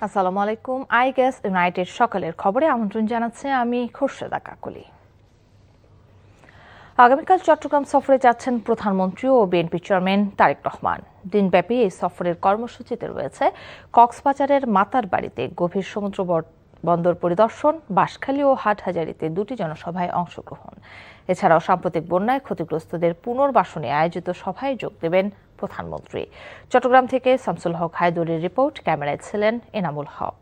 আসসালামু আলাইকুম। আইগ্যাস ইউনাইটেড সকালের খবরে আমন্ত্রণ জানাচ্ছে আমি খোরশেদা কাকলি। আগামীকাল চট্টগ্রাম সফরে যাচ্ছেন প্রধানমন্ত্রী ও বিএনপি চেয়ারম্যান তারেক রহমান। দিনব্যাপী এই সফরের কর্মসূচিতে রয়েছে কক্সবাজারের মাতার বাড়িতে গভীর সমুদ্র বন্দর পরিদর্শন, বাঁশখালী ও হাটহাজারীতে দুটি জনসভায় অংশগ্রহণ। এছাড়াও সাম্প্রতিক বন্যায় ক্ষতিগ্রস্তদের পুনর্বাসনে আয়োজিত সভায় যোগ দেবেন প্রধানমন্ত্রী। চট্টগ্রাম থেকে শামসুল হক হায়দরের রিপোর্ট, ক্যামেরায় ছিলেন এনামুল হক।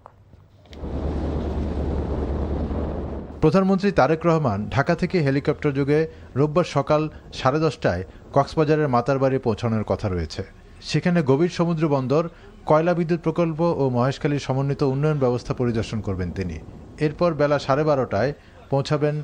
প্রধানমন্ত্রী তারেক রহমান ঢাকা থেকে হেলিকপ্টার যোগে রোববার সকাল 10:30টায় কক্সবাজারের মাতারবাড়ি পৌঁছানোর কথা রয়েছে। সেখানে গভীর সমুদ্র বন্দর, কয়লা বিদ্যুৎ প্রকল্প ও মহেশখালীর সমন্বিত উন্নয়ন ব্যবস্থা পরিদর্শন করবেন তিনি। এরপর বেলা 12:30টায় পৌঁছাবেন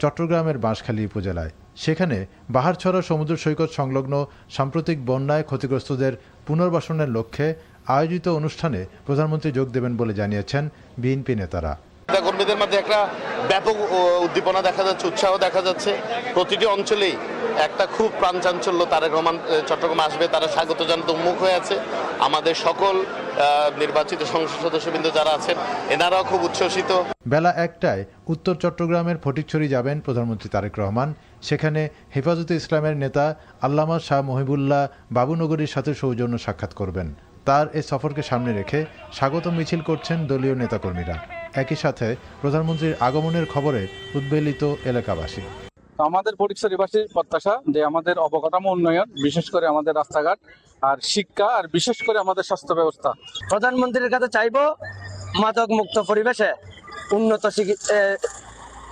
চট্টগ্রামের বাঁশখালী উপজেলায়। সেখানে বাহারছড়া সমুদ্র সৈকত সংলগ্ন সাম্প্রতিক বন্যায় ক্ষতিগ্রস্তদের পুনর্বাসনের লক্ষ্যে আয়োজিত অনুষ্ঠানে প্রধানমন্ত্রী যোগ দেবেন বলে জানিয়েছেন বিএনপি নেতারা। কর্মীদের মধ্যে একটা ব্যাপক উদ্দীপনা দেখা যাচ্ছে, উৎসাহ দেখা যাচ্ছে। প্রতিটি অঞ্চলেই একটা খুব প্রাণচাঞ্চল্য, তারেক রহমান চট্টগ্রামে আসবে, তারা স্বাগত জানাতে উন্মুখ হয়ে আছে। আমাদের সকল নির্বাচিত সংসদ সদস্যবৃন্দ যারা আছেন এনারাও খুব উচ্ছ্বসিত। বেলা 1টায় উত্তর চট্টগ্রামের ফটিকছড়ি যাবেন প্রধানমন্ত্রী তারেক রহমান। সেখানে হেফাজতে ইসলামের নেতা আল্লামা শাহ মহিবুল্লাহ বাবুনগরীর সাথে সৌজন্য সাক্ষাৎ করবেন। তার এ সফরকে সামনে রেখে স্বাগত মিছিল করছেন দলীয় নেতাকর্মীরা। একই সাথে প্রধানমন্ত্রীর আগমনের খবরে উদ্বেলিত এলাকাবাসী। আমাদের ফটিকছড়িবাসীর প্রত্যাশা যে আমাদের অবকাঠামো উন্নয়ন, বিশেষ করে আমাদের রাস্তাঘাট আর শিক্ষা, আর বিশেষ করে আমাদের স্বাস্থ্য ব্যবস্থা। প্রধানমন্ত্রীর কাছে চাইবো মাদক মুক্ত পরিবেশে উন্নত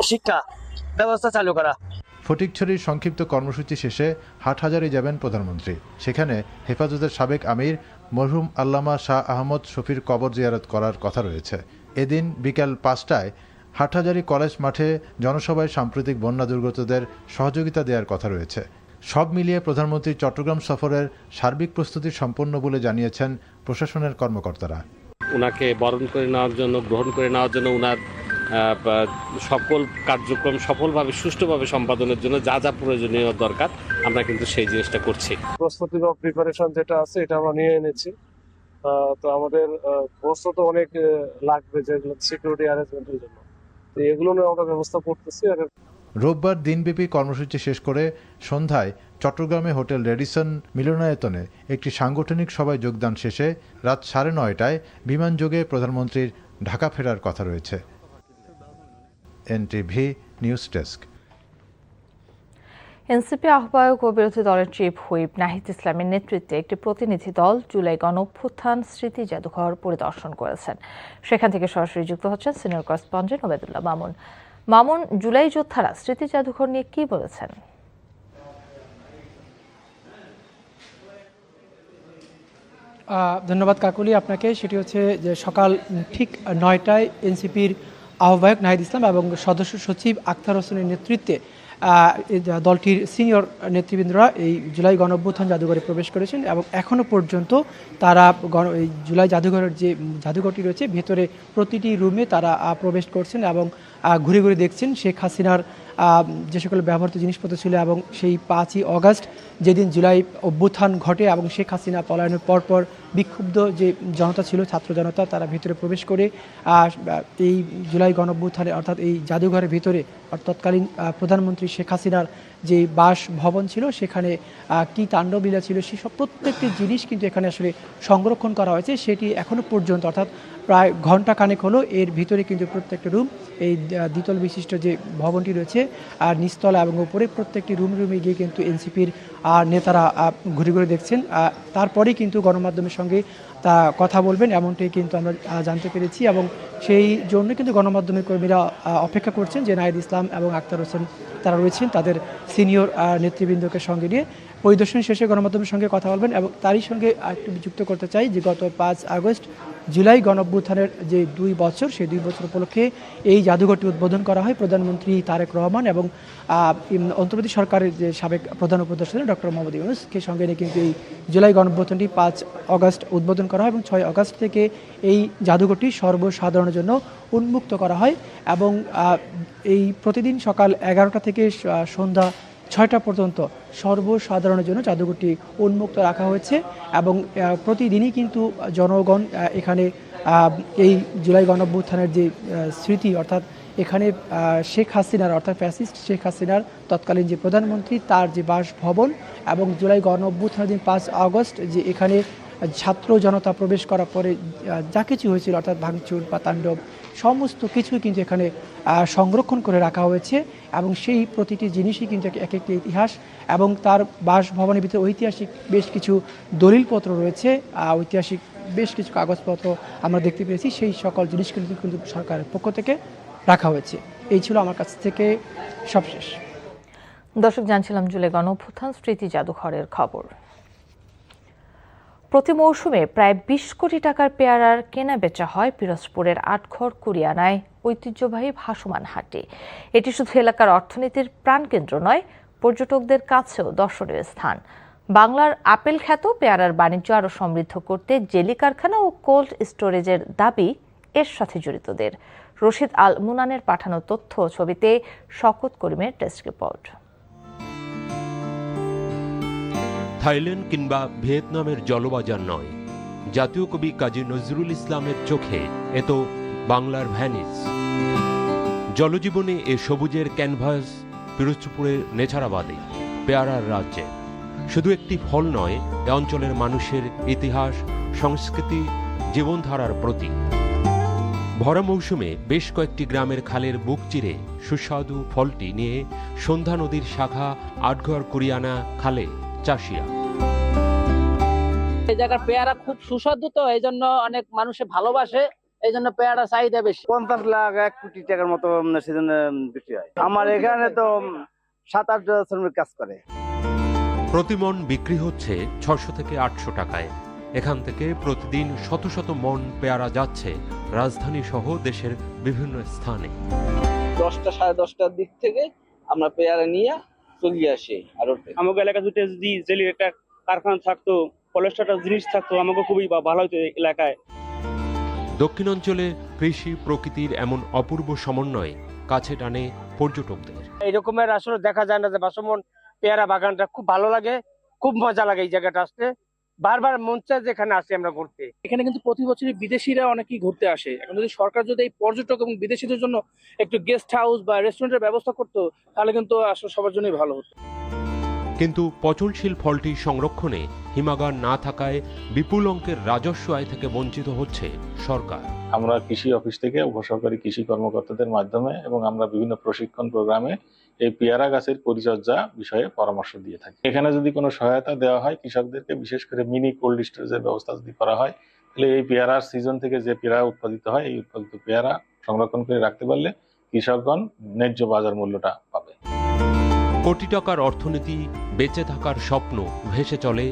শিক্ষা ব্যবস্থা চালু করা। ফটিকছড়ির সংক্ষিপ্ত কর্মসূচি শেষে হাটহাজারী যাবেন প্রধানমন্ত্রী। সেখানে হেফাজতের সাবেক আমির মরহুম আল্লামা শাহ আহমদ শফির কবর জিয়ারত করার কথা রয়েছে। এদিন বিকাল 5টায় হাটহাজারী কলেজ মাঠে জনসভায় সাম্প্রতিক বন্যা দুর্গতদের সহযোগিতা দেওয়ার কথা রয়েছে। সব মিলিয়ে প্রধানমন্ত্রীর চট্টগ্রাম সফরের সার্বিক প্রস্তুতি সম্পন্ন বলে জানিয়েছেন প্রশাসনের কর্মকর্তারা। ওনাকে বরণ করে নেওয়ার জন্য, গ্রহণ করে নেওয়ার জন্য, ওনার সকল কার্যক্রম সফলভাবে সুষ্ঠুভাবে সম্পাদনের জন্য যা যা প্রয়োজনীয় দরকার আমরা কিন্তু সেই জিনিসটা করছি। প্রস্তুতি বা প্রিপারেশন যেটা আছে এটা আমরা নিয়ে এনেছি। তো আমাদের প্রস্তুত অনেক লাগবে যেগুলো সিকিউরিটি অ্যারেঞ্জমেন্টের জন্য, তো এগুলো নিয়ে আমরা ব্যবস্থা করতেছি। আর রোববার দিনব্যাপী কর্মসূচি শেষ করে সন্ধ্যায় চট্টগ্রামে হোটেল রেডিসন মিলনায়তনে একটি সাংগঠনিক সভায় যোগদান শেষে রাত 9:30টায় বিমানযোগে প্রধানমন্ত্রীর ঢাকা ফেরার কথা রয়েছে। NTV news desk. এনসিপি আহ্বায়ক ও বিরোধী দলের চিফ হুইপ নাহিদ ইসলামের নেতৃত্বে একটি প্রতিনিধি দল জুলাই গণঅভ্যুত্থান স্মৃতি জাদুঘর পরিদর্শন করেছেন। সেখান থেকে সরাসরি যুক্ত হচ্ছেন সিনিয়র করেসপন্ডেন্ট ওবায়দুল্লাহ মামুন। মামুন, জুলাই যোদ্ধারা স্মৃতি জাদুঘর নিয়ে কি বলেছেন? ধন্যবাদ কাকুলি আপনাকে। সেটি হচ্ছে যে সকাল ঠিক 9টায় এনসিপির আহ্বায়ক নাহিদ ইসলাম এবং সদস্য সচিব আখতার হোসেনের নেতৃত্বে দলটির সিনিয়র নেতৃবৃন্দরা এই জুলাই গণঅভ্যুত্থান জাদুঘরে প্রবেশ করেছেন এবং এখনও পর্যন্ত তারা এই জুলাই জাদুঘরের যে জাদুঘরটি রয়েছে ভেতরে প্রতিটি রুমে তারা প্রবেশ করছেন এবং ঘুরে ঘুরে দেখছেন শেখ হাসিনার যে সকল ব্যবহৃত জিনিসপত্র ছিল এবং সেই 5ই অগাস্ট যেদিন জুলাই অভ্যুত্থান ঘটে এবং শেখ হাসিনা পলায়নের পরপর বিক্ষুব্ধ যে জনতা ছিল, ছাত্র জনতা, তারা ভিতরে প্রবেশ করে এই জুলাই গণঅভ্যুত্থানে অর্থাৎ এই জাদুঘরের ভিতরে তৎকালীন প্রধানমন্ত্রী শেখ হাসিনার যে বাসভবন ছিল সেখানে কী তাণ্ডবলীলা ছিল সেসব প্রত্যেকটি জিনিস কিন্তু এখানে আসলে সংরক্ষণ করা হয়েছে। সেটি এখনও পর্যন্ত অর্থাৎ প্রায় ঘণ্টাখানেক হলো এর ভিতরে কিন্তু প্রত্যেকটা রুম, এই দ্বিতল বিশিষ্ট যে ভবনটি রয়েছে আর নিচতলা এবং উপরে প্রত্যেকটি রুমে গিয়ে কিন্তু এনসিপির নেতারা ঘুরে ঘুরে দেখছেন। তারপরেই কিন্তু গণমাধ্যমের সঙ্গে তা কথা বলবেন এমনটাই কিন্তু আমরা জানতে পেরেছি এবং সেই জন্য কিন্তু গণমাধ্যমের কর্মীরা অপেক্ষা করছেন যে নাহিদ ইসলাম এবং আখতার হোসেন তারা রয়েছেন তাদের সিনিয়র নেতৃবৃন্দকে সঙ্গে নিয়ে পরিদর্শন শেষে গণমাধ্যমের সঙ্গে কথা বলবেন। এবং তারই সঙ্গে একটু যুক্ত করতে চাই যে গত 5 আগস্ট জুলাই গণঅভ্যুত্থানের যে 2 বছর, সেই 2 বছর উপলক্ষে এই জাদুঘরটি উদ্বোধন করা হয় প্রধানমন্ত্রী তারেক রহমান এবং অন্তর্বর্তী সরকারের যে সাবেক প্রধান উপদেষ্টা ছিলেন ডক্টর মোহাম্মদ ইউনূসকে সঙ্গে নিয়ে কিন্তু এই জুলাই গণঅভ্যুত্থানটি 5 আগস্ট উদ্বোধন করা হয় এবং 6 আগস্ট থেকে এই জাদুঘরটি সর্বসাধারণের জন্য উন্মুক্ত করা হয় এবং এই প্রতিদিন সকাল 11টা থেকে সন্ধ্যা 6টা পর্যন্ত সর্বসাধারণের জন্য জাদুঘরটি উন্মুক্ত রাখা হয়েছে এবং প্রতিদিনই কিন্তু জনগণ এখানে এই জুলাই গণঅভ্যুত্থানের যে স্মৃতি অর্থাৎ এখানে শেখ হাসিনার অর্থাৎ ফ্যাসিস্ট শেখ হাসিনার তৎকালীন যে প্রধানমন্ত্রী তার যে বাসভবন এবং জুলাই গণঅভ্যুত্থানের দিন 5 আগস্ট যে এখানে ছাত্র জনতা প্রবেশ করার পরে যা কিছু হয়েছিল অর্থাৎ ভাঙচুর বা তাণ্ডব সমস্ত কিছুই কিন্তু এখানে সংরক্ষণ করে রাখা হয়েছে এবং সেই প্রতিটি জিনিসই কিন্তু এক একটি ইতিহাস এবং তার বাসভবনের ভিতরে ঐতিহাসিক বেশ কিছু দলিলপত্র রয়েছে, ঐতিহাসিক বেশ কিছু কাগজপত্র আমরা দেখতে পেয়েছি। সেই সকল জিনিসগুলো কিন্তু সরকারের পক্ষ থেকে রাখা হয়েছে। এই ছিল আমার কাছ থেকে সবশেষ। দর্শক, জানছিলাম জুলাই গণঅভ্যুত্থান স্মৃতি জাদুঘরের খবর। প্রতি মৌসুমে প্রায় 20 কোটি টাকার পেয়ারার কেনা বেচা হয় পিরোজপুরের আটঘর কুরিয়ানায় ঐতিহ্যবাহী ভাসমান হাটে। এটি শুধু এলাকার অর্থনীতির প্রাণকেন্দ্র নয়, পর্যটকদের কাছেও দর্শনীয় স্থান। বাংলার আপেল খ্যাত পেয়ারার বাণিজ্য আরও সমৃদ্ধ করতে জেলি কারখানা ও কোল্ড স্টোরেজের দাবি এর সাথে জড়িতদের। রশিদ আল মুনানের পাঠানো তথ্য ছবিতে শওকত করিমের ডেস্ক রিপোর্ট। থাইল্যান্ড কিংবা ভিয়েতনামের জলবাজার নয়, জাতীয় কবি কাজী নজরুল ইসলামের চোখে এ তো বাংলার ভ্যানিস। জলজীবনে এ সবুজের ক্যানভাস পিরোজপুরের নেছারাবাদে পেয়ারার রাজ্যে। শুধু একটি ফল নয়, এ অঞ্চলের মানুষের ইতিহাস, সংস্কৃতি, জীবনধারার প্রতীক। ভরা মৌসুমে বেশ কয়েকটি গ্রামের খালের বুক চিরে সুস্বাদু ফলটি নিয়ে সন্ধ্যা নদীর শাখা আটঘর কুরিয়ানা খালে চাষিয়া। এই জায়গার পেয়ারা খুব সুস্বাদু, তো এই জন্য অনেক মানুষে ভালোবাসে, এই জন্য পেয়ারা চাহিদা বেশি। 50 লাখ 1 কোটি টাকার মতো সিজনে বিক্রি হয়। আমার এখানে তো 7-8 জন শ্রমিক কাজ করে। প্রতিমন বিক্রি হচ্ছে 600 থেকে 800 টাকায়। এখান থেকে প্রতিদিন শত শত মন পেয়ারা যাচ্ছে রাজধানী সহ দেশের বিভিন্ন স্থানে। 10টা 10:30টার দিক থেকে আমরা পেয়ারা নিয়ে চলে আসি। আর আমাকে এলাকা যদি জেলির একটা কারখানা থাকতো, পলিস্টার জিনিস থাকতো, আমাকে খুবই ভালো হতো এলাকায়। দক্ষিণাঞ্চলে কৃষি প্রকৃতির এমন অপূর্ব সমন্বয় কাছে টানে পর্যটকদের। এইরকমের আসলে দেখা যায় না যে ভাসমান পেয়ারা বাগানটা খুব ভালো লাগে, খুব মজা লাগে এই জায়গাটা আসতে। বারবার মন চায় যেখানে আসি আমরা ঘুরতে। এখানে কিন্তু প্রতি বছরই বিদেশিরা অনেকেই ঘুরতে আসে। এখন যদি সরকার যদি এই পর্যটক এবং বিদেশিদের জন্য একটু গেস্ট হাউস বা রেস্টুরেন্টের ব্যবস্থা করতো, তাহলে কিন্তু আসলে সবার জন্যই ভালো হতো। কিন্তু পচনশীল ফলটি সংরক্ষণে হিমাগার না থাকায় বিপুল অঙ্কের রাজস্ব আয় থেকে বঞ্চিত হচ্ছে সরকার। আমরা কৃষি অফিস থেকে উপসহকারী কৃষি কর্মকর্তাদের মাধ্যমে এবং আমরা বিভিন্ন প্রশিক্ষণ প্রোগ্রামে এই পেয়ারা গাছের পরিচর্যা বিষয়ে পরামর্শ দিয়ে থাকি। এখানে যদি কোনো সহায়তা দেওয়া হয় কৃষকদেরকে, বিশেষ করে মিনি কোল্ড স্টোরেজের ব্যবস্থা যদি করা হয়, তাহলে এই পেয়ারার সিজন থেকে যে পেয়ারা উৎপাদিত হয়, এই উৎপাদিত পেয়ারা সংরক্ষণ করে রাখতে পারলে কৃষকগণ ন্যায্য বাজার মূল্যটা পাবে। কোটি টাকার অর্থনীতি, বেঁচে থাকার স্বপ্ন ভেসে চলে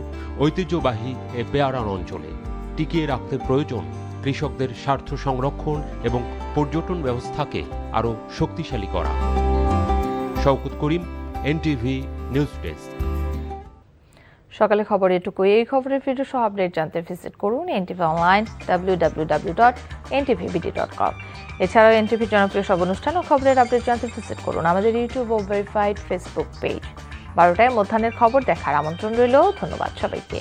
ঐতিহ্যবাহী এ পেয়ারার অঞ্চলে। টিকিয়ে রাখতে প্রয়োজন কৃষকদের স্বার্থ সংরক্ষণ এবং পর্যটন ব্যবস্থাকে আরও শক্তিশালী করা। শওকত করিম, এনটিভি নিউজ ডেস্ক। সকালে খবর এটুকুই। এই খবরের ভিডিও সহ আপডেট জানতে ভিজিট করুন এনটিভি অনলাইন www.ntvbd.com। এছাড়াও এনটিভির জনপ্রিয় সব অনুষ্ঠান ও খবরের আপডেট জানতে ভিজিট করুন আমাদের ইউটিউব ও ভেরিফাইড ফেসবুক পেজ। 12টায় মধ্যাহ্নের খবর দেখার আমন্ত্রণ রইল। ধন্যবাদ সবাইকে।